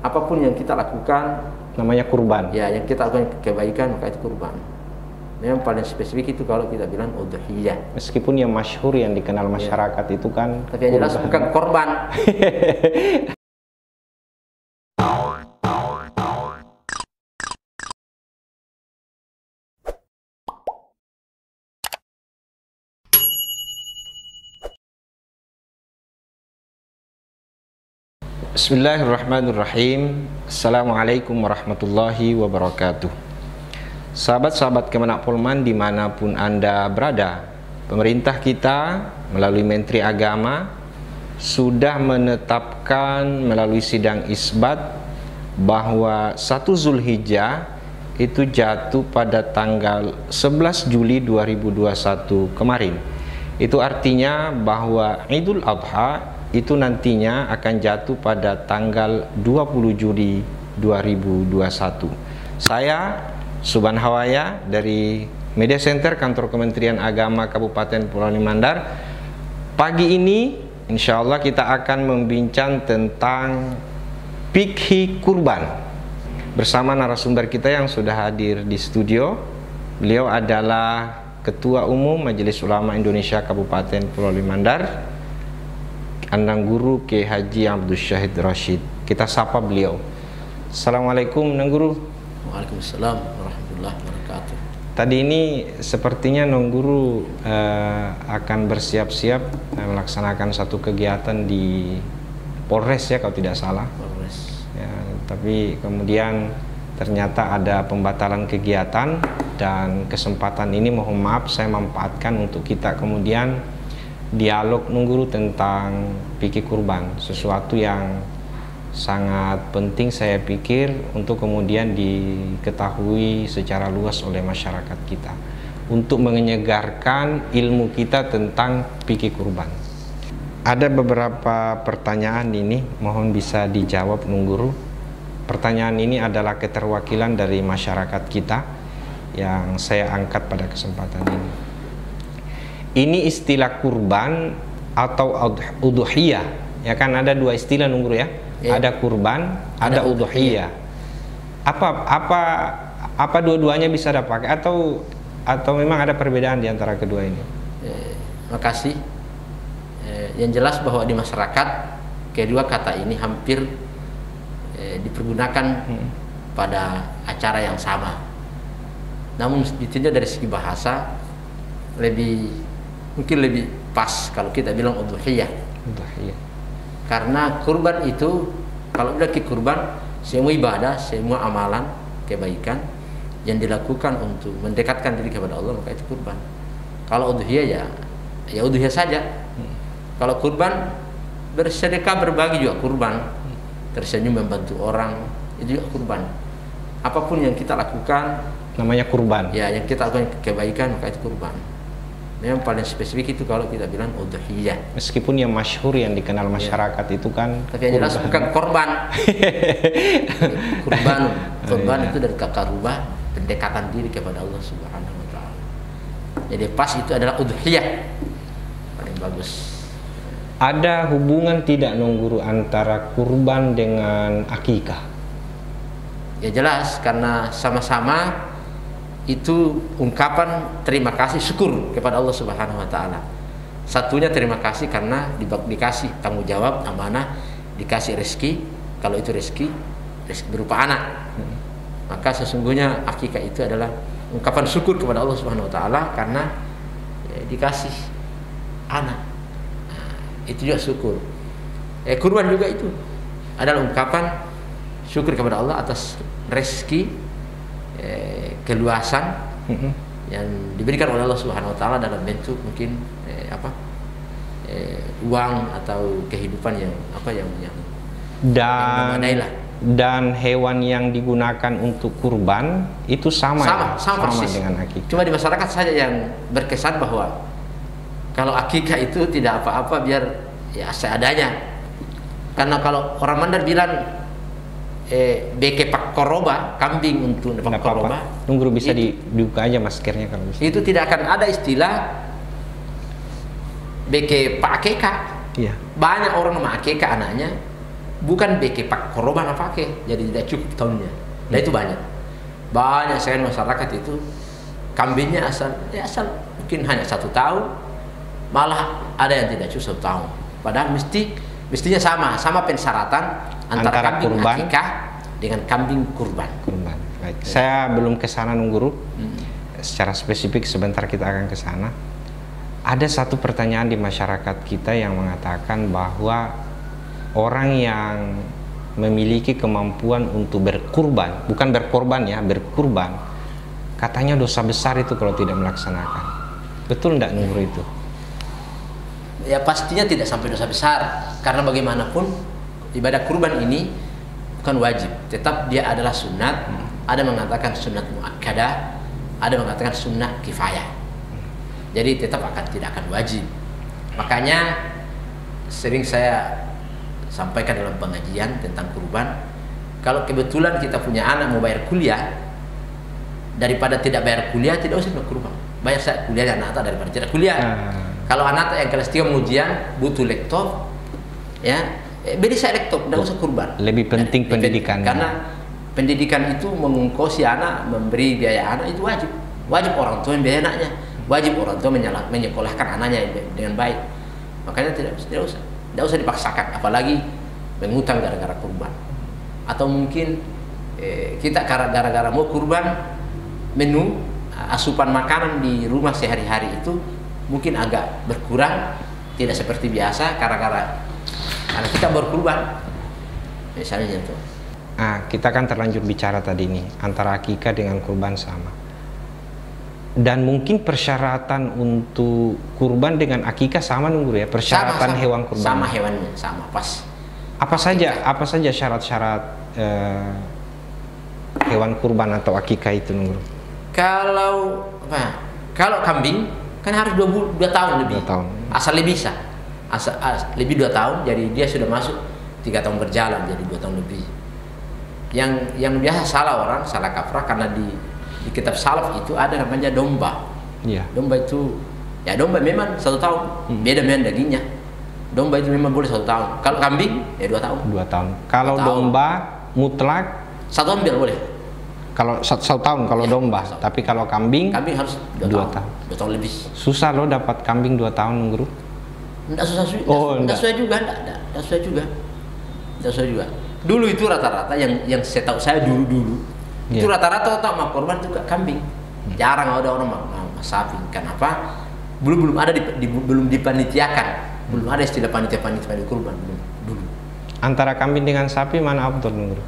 apapun yang kita lakukan namanya kurban. ya, yang kita lakukan kebaikan maka itu kurban. Memang paling spesifik itu kalau kita bilang udhiyah. Meskipun yang masyhur yang dikenal masyarakat itu kan Tapi yang jelas bukan korban. Bismillahirrahmanirrahim. Assalamualaikum warahmatullahi wabarakatuh. Sahabat-sahabat Kemenak Polman dimanapun Anda berada, pemerintah kita melalui Menteri Agama sudah menetapkan melalui sidang isbat bahwa 1 Zulhijjah itu jatuh pada tanggal 11 Juli 2021 kemarin. Itu artinya bahwa Idul Adha itu nantinya akan jatuh pada tanggal 20 Juli 2021. Saya Subhan Hawaya dari Media Center Kantor Kementerian Agama Kabupaten Pulau Mandar. Pagi ini insya Allah kita akan membincang tentang fikih kurban bersama narasumber kita yang sudah hadir di studio. Beliau adalah Ketua Umum Majelis Ulama Indonesia Kabupaten Pulau Mandar, Andang Guru Kiai Haji Abdul Syahid Rashid. Kita sapa beliau. Assalamualaikum Nang Guru. Waalaikumsalam warahmatullahi wabarakatuh. Tadi ini sepertinya Nang Guru akan bersiap-siap melaksanakan satu kegiatan di Polres ya kalau tidak salah. Polres. Ya, tapi kemudian ternyata ada pembatalan kegiatan dan kesempatan ini mohon maaf saya manfaatkan untuk kita kemudian dialog Nung Guru tentang fikih kurban, sesuatu yang sangat penting saya pikir untuk kemudian diketahui secara luas oleh masyarakat kita untuk menyegarkan ilmu kita tentang fikih kurban. Ada beberapa pertanyaan ini mohon bisa dijawab Nung Guru. Pertanyaan ini adalah keterwakilan dari masyarakat kita yang saya angkat pada kesempatan ini. Ini istilah kurban atau udhiyah, ya kan ada dua istilah Nung Guru ya. Ada kurban, ada udhiyah. Apa dua-duanya bisa dipakai atau memang ada perbedaan di antara kedua ini? Makasih. Yang jelas bahwa di masyarakat kedua kata ini hampir dipergunakan pada acara yang sama. Namun ditinjau dari segi bahasa mungkin lebih pas kalau kita bilang udhiyah. Karena kurban itu, kalau bilang kurban, semua ibadah, semua amalan kebaikan yang dilakukan untuk mendekatkan diri kepada Allah maka itu kurban. Kalau udhiyah ya udhiyah saja. Kalau kurban bersedekah berbagi juga kurban. Tersenyum membantu orang itu juga kurban. Apapun yang kita lakukan namanya kurban. Ya, yang kita lakukan kebaikan maka itu kurban. Memang paling spesifik itu kalau kita bilang udhiyah. Meskipun yang masyhur yang dikenal masyarakat itu kan tapi yang jelas bukan korban. Kurban itu dari kata rubah, pendekatan diri kepada Allah Subhanahu wa taala. Jadi pas itu adalah udhiyah. Paling bagus. Ada hubungan tidak Nung Guru antara kurban dengan akikah? Ya jelas, karena sama-sama itu ungkapan terima kasih syukur kepada Allah Subhanahu wa taala. Satunya terima kasih karena dikasih tanggung jawab, amanah, dikasih rezeki. Kalau itu rezeki berupa anak. Maka sesungguhnya akikah itu adalah ungkapan syukur kepada Allah Subhanahu wa taala karena dikasih anak. Itu juga syukur. Kurban juga itu adalah ungkapan syukur kepada Allah atas rezeki, keluasan yang diberikan oleh Allah Subhanahu wa taala dalam bentuk mungkin uang atau kehidupan yang dan hewan yang digunakan untuk kurban itu sama persis dengan akikah. Cuma di masyarakat saja yang berkesan bahwa kalau akikah itu tidak apa-apa biar ya seadanya. Karena kalau orang Mandar bilang beke pak koroba, kambing untuk pak koroba. Nung Guru bisa dibuka aja maskernya kalau bisa. Itu tidak akan ada istilah beke pak akeka. Iya. Banyak orang nama akeka anaknya bukan beke pak korban apa ke, jadi tidak cukup tahunnya. Nah itu banyak sekali masyarakat itu kambingnya asal mungkin hanya 1 tahun, malah ada yang tidak cukup 1 tahun. Padahal mestinya sama persyaratan antara kambing akikah dengan kambing kurban. Baik. Saya belum ke sana Guru. Secara spesifik sebentar kita akan ke sana. Ada satu pertanyaan di masyarakat kita yang mengatakan bahwa orang yang memiliki kemampuan untuk berkurban, bukan berkorban ya, berkurban, katanya dosa besar itu kalau tidak melaksanakan. Betul enggak Guru itu? Ya pastinya tidak sampai dosa besar, karena bagaimanapun ibadah kurban ini bukan wajib, tetap dia adalah sunat. Ada mengatakan sunat muakkadah, ada mengatakan sunnah kifayah. Jadi tetap tidak akan wajib. Makanya sering saya sampaikan dalam pengajian tentang kurban, kalau kebetulan kita punya anak mau bayar kuliah, daripada tidak bayar kuliah tidak usah berkurban. Bayar saya kuliah anak daripada tidak kuliah. Kalau anak yang kelas 3 ujian butuh laptop, ya beri saya laptop, tidak usah kurban. Lebih penting pendidikan. Karena pendidikan itu mengongkosi anak, memberi biaya anak itu wajib. Wajib orang tua membiayai anaknya, wajib orang tua menyekolahkan anaknya dengan baik. Makanya tidak usah dipaksakan, apalagi mengutang gara-gara kurban. Atau mungkin kita gara-gara mau kurban, menu asupan makanan di rumah sehari-hari itu mungkin agak berkurang, tidak seperti biasa karena kita berkurban misalnya itu. Kita kan terlanjur bicara tadi nih antara akikah dengan kurban sama, dan mungkin persyaratan untuk kurban dengan akikah sama Guru ya, persyaratan sama, hewan kurban sama, hewannya sama pas. Apa saja syarat-syarat hewan kurban atau akikah itu Guru? Kalau kambing kan harus 2 tahun lebih. 2 tahun. Asal lebih bisa. Lebih 2 tahun, jadi dia sudah masuk 3 tahun berjalan, jadi 2 tahun lebih. Yang biasa salah kaprah karena di kitab salaf itu ada namanya domba. Iya. Domba itu ya domba memang 1 tahun, beda dengan dagingnya. Domba itu memang boleh 1 tahun. Kalau kambing ya 2 tahun. 2 tahun. Kalau domba mutlak 1 tahun biar boleh. Kalau 1 tahun kalau ya, domba, tapi kalau kambing harus 2 tahun. 2 tahun lebih. Susah loh dapat kambing 2 tahun Guru. Enggak susah juga. Dulu itu rata-rata yang saya tahu saya dulu itu rata-rata mau korban juga kambing. Jarang ada orang mau sapi. Kenapa? Belum ada belum dipanitiakan. Belum ada istilah panitia kurban dulu. Antara kambing dengan sapi mana afdal Guru?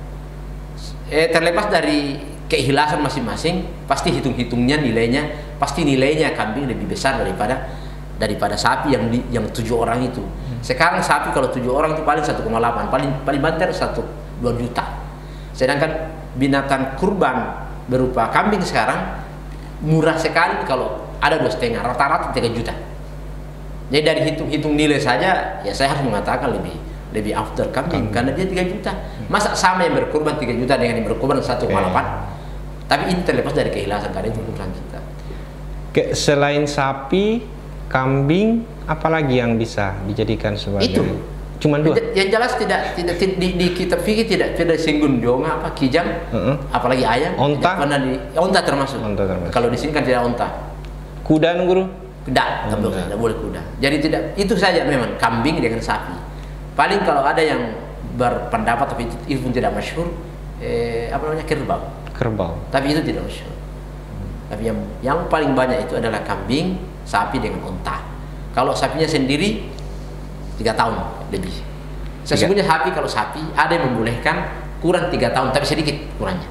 Terlepas dari keikhlasan masing-masing, pasti hitungnya nilainya kambing lebih besar daripada sapi yang 7 orang itu. Sekarang sapi kalau 7 orang itu paling 1,8, paling banter 1-2 juta. Sedangkan binatang kurban berupa kambing sekarang murah sekali, kalau ada 2,5, rata-rata 3 juta. Jadi dari hitung nilai saja ya saya harus mengatakan lebih after kambing karena dia 3 juta. Masa sama yang berkurban 3 juta dengan yang berkurban 1,8? Tapi ini terlepas dari keikhlasan, karena itu urusan kita. Selain sapi, kambing, apalagi yang bisa dijadikan sebagai itu? Cuman 2. Yang jelas tidak di kitab fikih tidak singgung jonga kijang, apalagi ayam. Onta termasuk. Kalau di sini kan tidak onta. Kuda Guru? Tidak boleh kuda. Jadi tidak, itu saja memang kambing dengan sapi. Paling kalau ada yang berpendapat tapi itu pun tidak masyhur, kerbau. Tapi itu tidak masyhur. Tapi yang paling banyak itu adalah kambing, sapi dengan unta. Kalau sapinya sendiri 3 tahun lebih. Sesungguhnya kalau sapi ada yang membolehkan kurang 3 tahun, tapi sedikit kurangnya.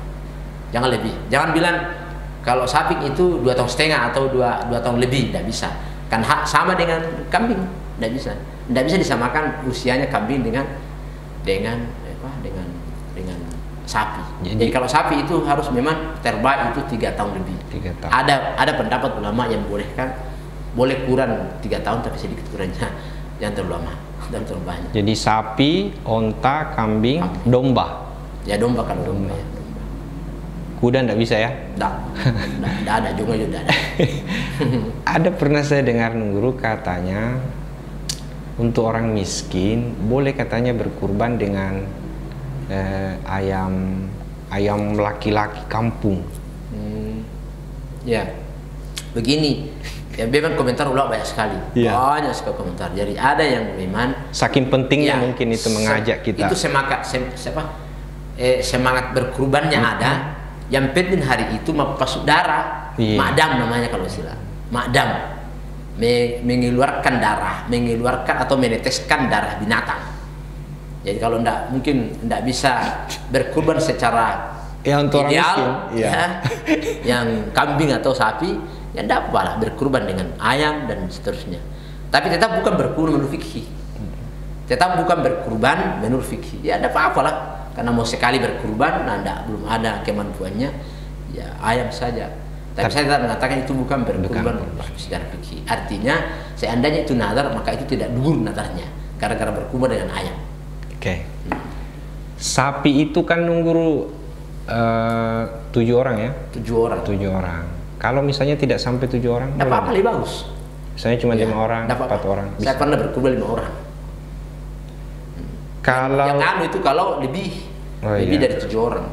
Jangan lebih. Jangan bilang kalau sapi itu 2,5 tahun atau 2 tahun lebih, tidak bisa. Kan sama dengan kambing, tidak bisa. Tidak bisa disamakan usianya kambing dengan sapi. Jadi kalau sapi itu harus memang terbaik itu 3 tahun lebih. 3 tahun. Ada pendapat ulama yang boleh kurang 3 tahun tapi sedikit kurangnya, yang terlalu lama dan terlalu banyak. Jadi sapi, onta, kambing, domba. Ya domba kalau domba. Ya, domba. Kuda enggak bisa ya? Enggak ada juga ada. Ada pernah saya dengar Guru katanya untuk orang miskin boleh katanya berkurban dengan ayam laki-laki kampung. Ya, begini. Ya memang komentar ulama banyak sekali, banyak sekali komentar. Jadi ada yang memang saking pentingnya mungkin itu mengajak kita. Itu semangat berkurbannya ada. Yang penting hari itu masuk darah, makdam namanya kalau istilah, makdam, mengeluarkan darah, mengeluarkan atau meneteskan darah binatang. Jadi kalau mungkin tidak bisa berkurban secara untuk ideal, orang miskin, yang kambing atau sapi, ya tidak apa-apa berkurban dengan ayam dan seterusnya. Tapi tetap bukan berkurban menurut fikih. Tetap bukan berkurban menurut fikih. Ya tidak apa-apa lah. Karena mau sekali berkurban, belum ada kemampuannya, ya ayam saja. Tapi saya tetap mengatakan itu bukan berkurban secara fikih. Artinya seandainya itu nadar, maka itu tidak gugur nadarnya. Gara-gara berkurban dengan ayam. Oke. Sapi itu kan nunggu 7 orang ya? 7 orang. 7 orang. Kalau misalnya tidak sampai 7 orang, tidak apa-apa, lebih bagus. Misalnya cuma 5 orang, 4 orang. Saya pernah berkurban 5 orang. Kalau yang itu kalau lebih dari 7 orang.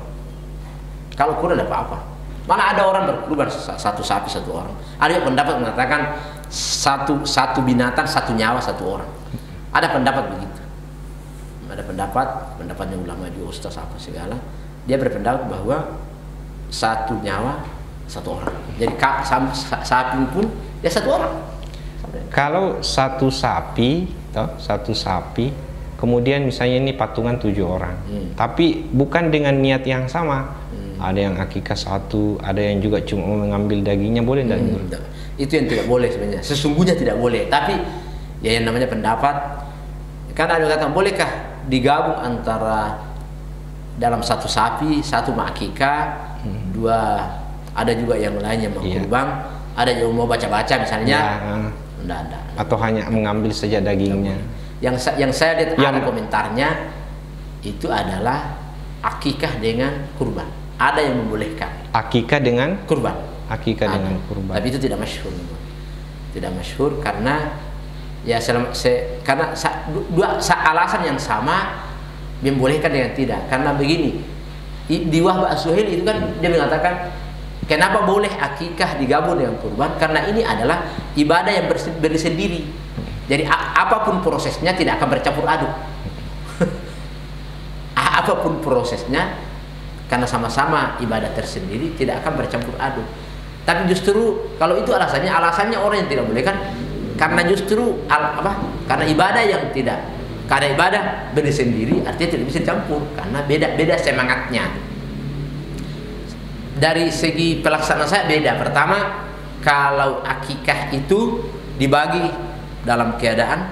Kalau kurang tidak apa-apa. Malah ada orang berkurban 1 sapi 1 orang. Ada yang pendapat mengatakan satu binatang 1 nyawa 1 orang. Ada pendapat begitu. Ada pendapatnya ulama di ustaz apa segala. Dia berpendapat bahwa 1 nyawa 1 orang. Jadi sapi pun ya 1 orang. Kalau satu sapi, kemudian misalnya ini patungan 7 orang, tapi bukan dengan niat yang sama. Ada yang akikah 1, ada yang juga cuma mengambil dagingnya, boleh tidak? Itu yang tidak boleh sebenarnya. Sesungguhnya tidak boleh. Tapi ya yang namanya pendapat, kan ada yang kata bolehkah digabung antara dalam 1 sapi, 1 akikah, 2 ada juga yang lain yang mau kurban, ada yang mau baca-baca misalnya. Enggak. Atau hanya mengambil saja dagingnya. Yang saya lihat ada komentarnya itu adalah akikah dengan kurban. Ada yang membolehkan akikah dengan kurban. Dengan kurban. Tapi itu tidak masyhur. Tidak masyhur karena ya karena alasan yang sama membolehkan dengan tidak. Karena begini, di Wahbah As-Suhaili itu kan dia mengatakan kenapa boleh akikah digabung dengan kurban? Karena ini adalah ibadah yang bersendiri. Jadi apapun prosesnya tidak akan bercampur aduk. Apapun prosesnya, karena sama-sama ibadah tersendiri tidak akan bercampur aduk. Tapi justru kalau itu alasannya orang yang tidak boleh kan karena justru karena ibadah yang tidak, karena ibadah bersendiri artinya tidak bisa campur karena beda semangatnya. Dari segi pelaksanaan saya beda. Pertama, kalau akikah itu dibagi dalam keadaan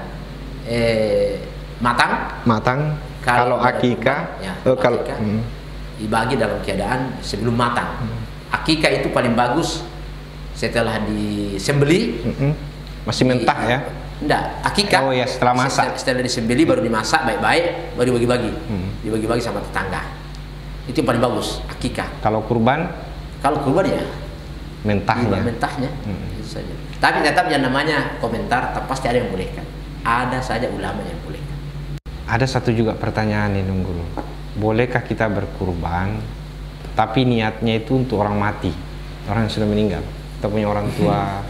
matang. Kalau akikah dibagi dalam keadaan sebelum matang. Akikah itu paling bagus setelah disembeli. Masih mentah ya? Enggak, akikah. Oh ya, setelah masak. Setelah disembeli baru dimasak baik-baik, baru dibagi-bagi. Dibagi-bagi sama tetangga. Itu yang paling bagus, akikah. Kalau kurban? Kalau kurban ya mentahnya. Itu saja. Tapi tetap yang namanya komentar pasti ada yang bolehkan. Ada saja ulama yang bolehkan. Ada satu juga pertanyaan nih Nunggul. Bolehkah kita berkurban tapi niatnya itu untuk orang mati, orang yang sudah meninggal? Kita punya orang tua